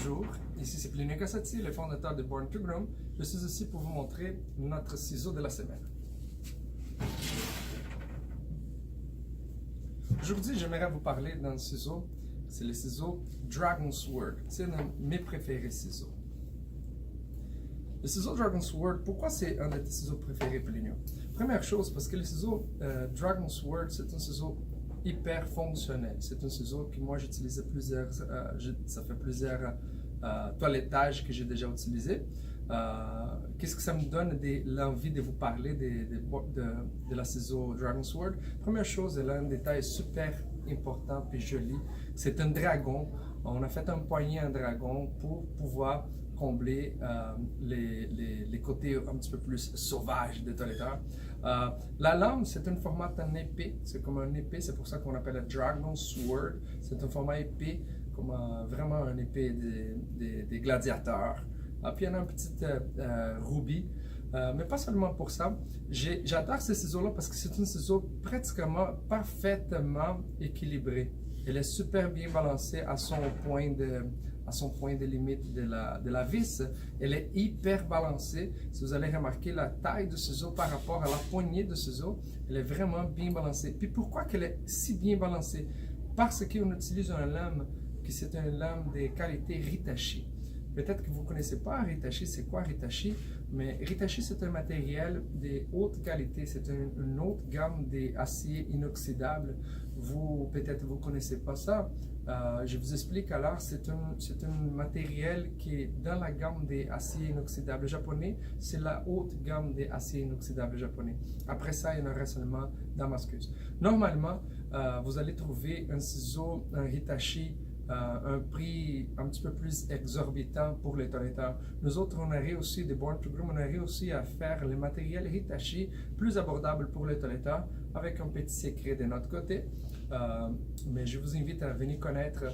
Bonjour, ici c'est Plinio Cassati, le fondateur de Born to Groom. Je suis ici pour vous montrer notre ciseau de la semaine. Aujourd'hui, j'aimerais vous parler d'un ciseau, c'est le ciseau Dragon Sword. C'est un de mes préférés ciseaux. Le ciseau Dragon Sword, pourquoi c'est un de tes ciseaux préférés, Plinio? Première chose, parce que le ciseau Dragon Sword, c'est un ciseau hyper fonctionnel. C'est un ciseau que moi j'utilise ça fait plusieurs toilettages que j'ai déjà utilisé. Qu'est-ce que ça me donne l'envie de vous parler de la ciseau Dragon Sword? Première chose, elle a un détail super important et joli. C'est un dragon. On a fait un poignet en dragon pour pouvoir combler les côtés un petit peu plus sauvages des toiletteurs. La lame, c'est un format en épée. C'est comme un épée, c'est pour ça qu'on appelle le Dragon Sword. C'est un format épais, comme vraiment un épée des gladiateurs. Puis il y en a un petit rubis. Mais pas seulement pour ça. J'adore ce ciseau-là parce que c'est un ciseau pratiquement parfaitement équilibré. Elle est super bien balancée à son point de limite de la vis. Elle est hyper balancée. Si vous allez remarquer la taille du ciseau par rapport à la poignée de ciseau, elle est vraiment bien balancée. Puis pourquoi qu'elle est si bien balancée? Parce qu'on utilise une lame qui c'est une lame de qualité Hitachi. Peut-être que vous ne connaissez pas Hitachi, c'est quoi Hitachi? Mais Hitachi, c'est un matériel de haute qualité, c'est une autre gamme d'acier inoxydable. Peut-être vous ne connaissez pas ça. Je vous explique alors, c'est un matériel qui est dans la gamme des aciers inoxydables japonais. C'est la haute gamme des aciers inoxydables japonais. Après ça, il y en aura seulement Damascus. Normalement, vous allez trouver un ciseau, un Hitachi, un prix un petit peu plus exorbitant pour les toiletteurs. Nous autres, on a réussi, de Born to Groom, on a réussi à faire le matériel Hitachi plus abordable pour les toiletteurs avec un petit secret de notre côté. Mais je vous invite à venir connaître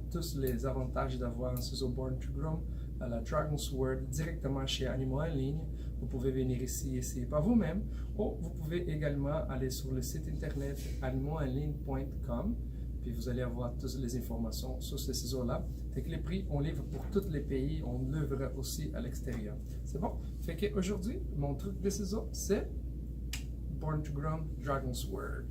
tous les avantages d'avoir un ciseau Born to Groom, la Dragon Sword, directement chez Animaux en ligne. Vous pouvez venir ici essayer par vous-même, ou vous pouvez également aller sur le site internet animauxenligne.com. Puis vous allez avoir toutes les informations sur ces ciseaux-là. Fait que les prix, on livre pour tous les pays, on livre aussi à l'extérieur. C'est bon? Fait qu'aujourd'hui, mon truc de ciseaux, c'est Born to Groom Dragon Sword.